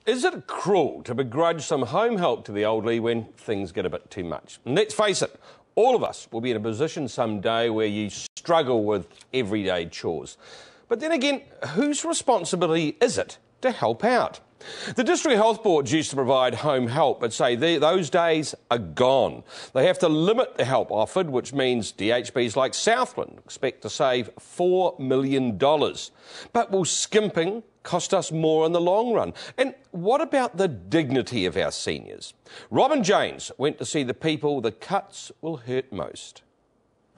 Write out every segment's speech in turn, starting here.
Is it cruel to begrudge some home help to the elderly when things get a bit too much? And let's face it, all of us will be in a position someday where you struggle with everyday chores. But then again, whose responsibility is it to help out? The District Health Boards used to provide home help, but say those days are gone. They have to limit the help offered, which means DHBs like Southland expect to save $4 million. But will skimping cost us more in the long run? And what about the dignity of our seniors? Robin James went to see the people the cuts will hurt most.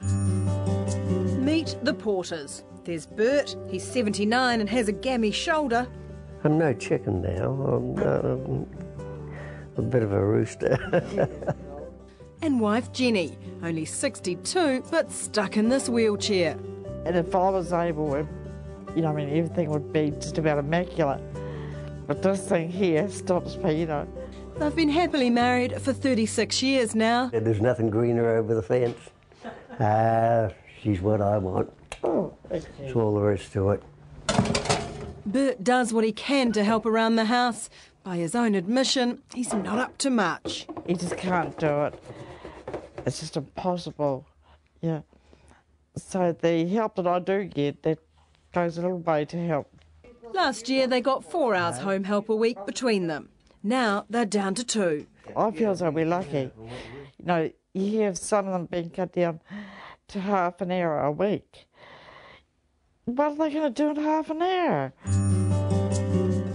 Meet the Porters. There's Bert, he's 79 and has a gammy shoulder. I'm no chicken now, I'm a bit of a rooster. And wife Jenny, only 62 but stuck in this wheelchair. And if I was able, you know, I mean, everything would be just about immaculate. But this thing here stops me, you know. They've been happily married for 36 years now. There's nothing greener over the fence. She's what I want. That's all there is to it. Bert does what he can to help around the house. By his own admission, he's not up to much. You just can't do it. It's just impossible. Yeah. So the help that I do get, that goes a little way to help. Last year they got 4 hours home help a week between them. Now they're down to 2. I feel as though we're lucky. You know, you hear of some of them being cut down to half an hour a week. What are they going to do in half an hour?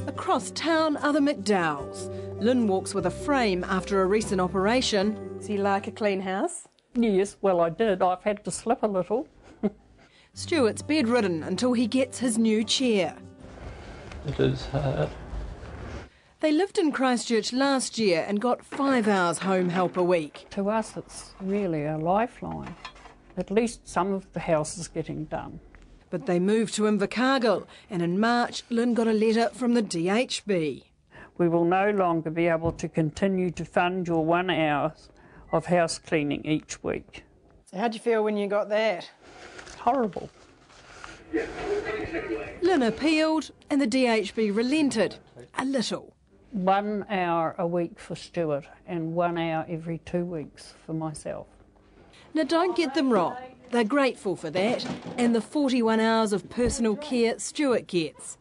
Across town are the McDowells. Lynn walks with a frame after a recent operation. Does he like a clean house? Yes, well I did. I've had to slip a little. Stuart's bedridden until he gets his new chair. It is hard. They lived in Christchurch last year and got 5 hours home help a week. To us it's really a lifeline. At least some of the house is getting done. But they moved to Invercargill, and in March, Lynn got a letter from the DHB. We will no longer be able to continue to fund your 1 hour of house cleaning each week. So how'd you feel when you got that? Horrible. Lynn appealed, and the DHB relented. A little. 1 hour a week for Stuart and 1 hour every 2 weeks for myself. Now don't get them wrong. They're grateful for that and the 41 hours of personal care Stuart gets.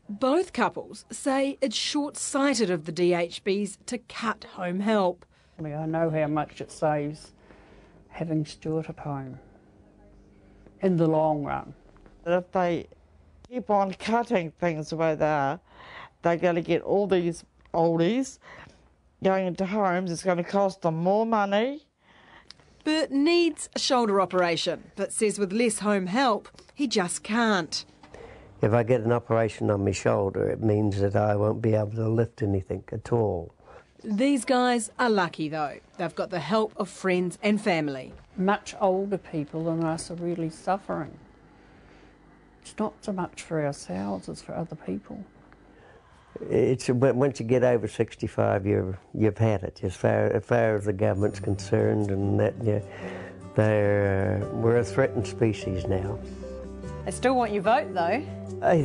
Both couples say it's short-sighted of the DHBs to cut home help. I know how much it saves having Stuart at home in the long run. If they keep on cutting things the way they are, they're going to get all these oldies going into homes. It's going to cost them more money. Bert needs a shoulder operation, but says with less home help, he just can't. If I get an operation on my shoulder, it means that I won't be able to lift anything at all. These guys are lucky, though. They've got the help of friends and family. Much older people than us are really suffering. It's not so much for ourselves as for other people. It's once you get over 65, you've had it. As far as the government's concerned, and that we're a threatened species now. They still want your vote, though. Hey,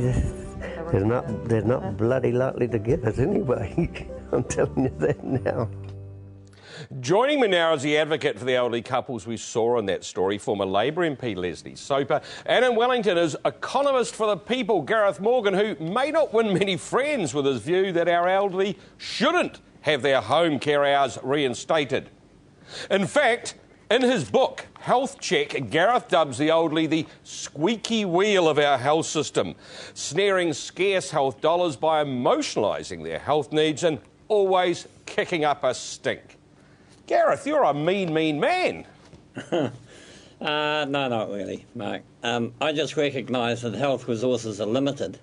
they're not bloody likely to get us anyway. I'm telling you that now. Joining me now is the advocate for the elderly couples we saw in that story, former Labour MP Leslie Soper, and in Wellington is economist for the people, Gareth Morgan, who may not win many friends with his view that our elderly shouldn't have their home care hours reinstated. In fact, in his book, Health Check, Gareth dubs the elderly the squeaky wheel of our health system, snaring scarce health dollars by emotionalising their health needs and always kicking up a stink. Gareth, you're a mean man. No, not really, Mark. I just recognise that health resources are limited,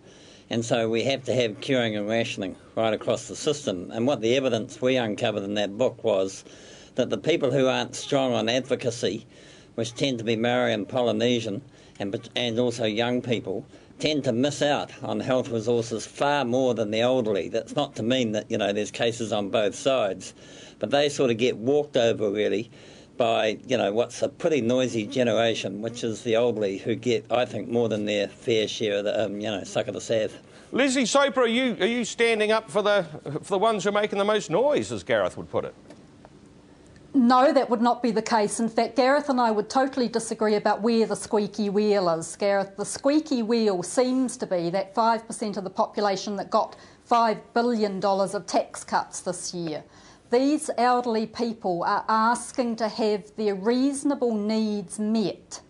and so we have to have curing and rationing right across the system. And what the evidence we uncovered in that book was that the people who aren't strong on advocacy, which tend to be Maori and Polynesian, and also young people, tend to miss out on health resources far more than the elderly. That's not to mean that, there's cases on both sides, but they sort of get walked over, really, by, what's a pretty noisy generation, which is the elderly, who get, I think, more than their fair share of the, suck of the salve. Leslie Soper, are you standing up for the ones who are making the most noise, as Gareth would put it? No, that would not be the case. In fact, Gareth and I would totally disagree about where the squeaky wheel is. Gareth, the squeaky wheel seems to be that 5% of the population that got $5 billion of tax cuts this year. These elderly people are asking to have their reasonable needs met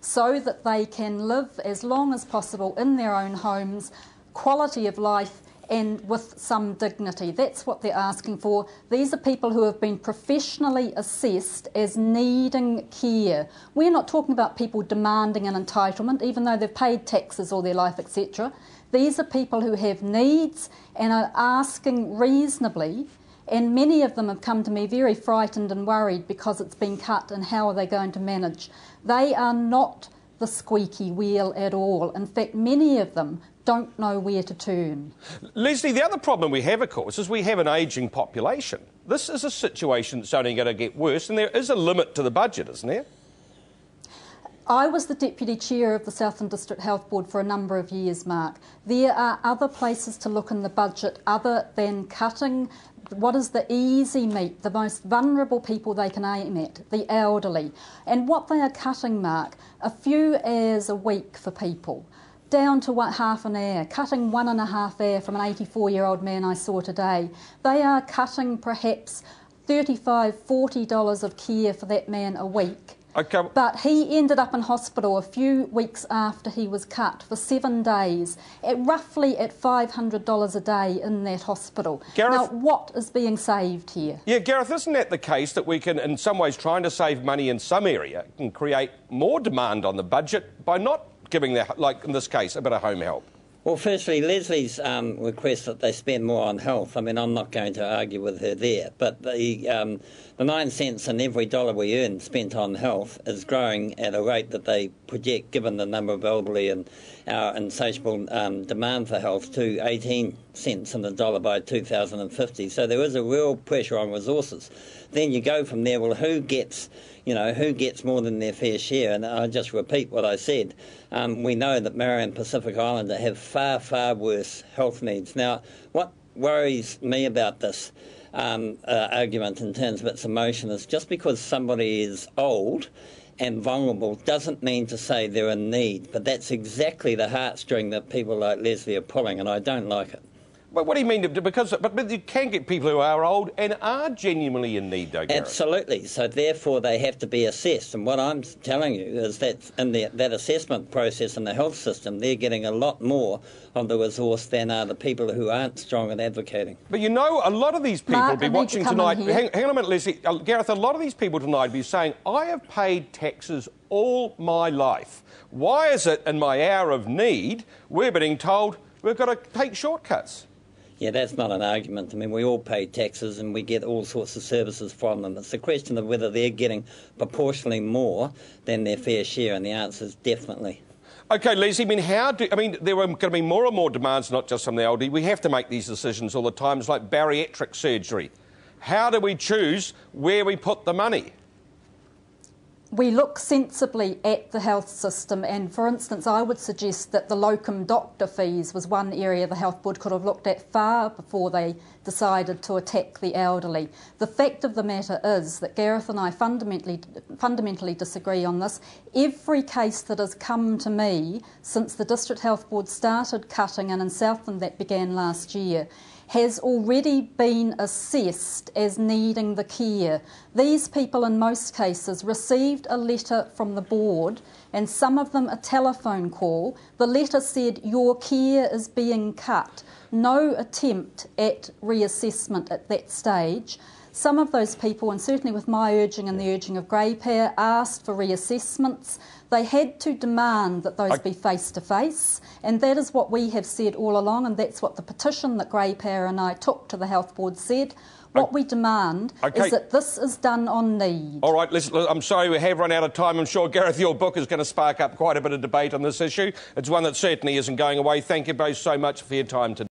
so that they can live as long as possible in their own homes, quality of life, and with some dignity. That's what they're asking for. These are people who have been professionally assessed as needing care. We're not talking about people demanding an entitlement, even though they've paid taxes all their life, etc. These are people who have needs and are asking reasonably, and many of them have come to me very frightened and worried because it's been cut, and how are they going to manage? They are not the squeaky wheel at all. In fact, many of them don't know where to turn. Leslie, the other problem we have, of course, is we have an ageing population. This is a situation that's only going to get worse, and there is a limit to the budget, isn't there? I was the Deputy Chair of the Southland District Health Board for a number of years, Mark. There are other places to look in the budget other than cutting what is the easy meat, the most vulnerable people they can aim at, the elderly. And what they are cutting, Mark, a few hours a week for people, down to half an hour, cutting 1.5 hours from an 84-year-old man I saw today. They are cutting perhaps $35, $40 of care for that man a week. Okay. But he ended up in hospital a few weeks after he was cut for 7 days, roughly at $500 a day in that hospital. Gareth, now, what is being saved here? Yeah, Gareth, isn't that the case that we can, in some ways, trying to save money in some area, can create more demand on the budget by not giving, like in this case, a bit of home help? Well, firstly, Leslie's request that they spend more on health, I mean, I'm not going to argue with her there, but the 9 cents in every dollar we earn spent on health is growing at a rate that they project, given the number of elderly and our insatiable demand for health, to 18 cents in the dollar by 2050. So there is a real pressure on resources. Then you go from there, well, who gets more than their fair share? And I just repeat what I said. We know that Marion Pacific Islander have far, far worse health needs. Now, what worries me about this argument in terms of its emotion is just because somebody is old and vulnerable doesn't mean to say they're in need. But that's exactly the heartstring that people like Leslie are pulling, and I don't like it. But what do you mean? But you can get people who are old and are genuinely in need, though, Gareth. Absolutely. So therefore they have to be assessed. And what I'm telling you is that in that assessment process in the health system, they're getting a lot more of the resource than are the people who aren't strong at advocating. But you know, a lot of these people will be watching tonight. Hang on a minute, Leslie. Gareth, a lot of these people tonight will be saying, I have paid taxes all my life. Why is it in my hour of need we're being told we've got to take shortcuts? Yeah, that's not an argument. I mean, we all pay taxes and we get all sorts of services from them. It's a question of whether they're getting proportionally more than their fair share, and the answer is definitely. OK, Leslie, there are going to be more and more demands, not just from the elderly. We have to make these decisions all the time. It's like bariatric surgery. How do we choose where we put the money? We look sensibly at the health system, and for instance I would suggest that the locum doctor fees was one area the Health Board could have looked at far before they decided to attack the elderly. The fact of the matter is that Gareth and I fundamentally disagree on this. Every case that has come to me since the District Health Board started cutting, and in Southland that began last year, has already been assessed as needing the care. These people in most cases received a letter from the board, and some of them a telephone call. The letter said, your care is being cut. No attempt at reassessment at that stage. Some of those people, and certainly with my urging and the urging of Grey Pair, asked for reassessments. They had to demand that those be face-to-face, and that is what we have said all along, and that's what the petition that Grey Pair and I took to the Health Board said. What we demand is that this is done on need. All right, listen, I'm sorry we have run out of time. I'm sure, Gareth, your book is going to spark up quite a bit of debate on this issue. It's one that certainly isn't going away. Thank you both so much for your time today.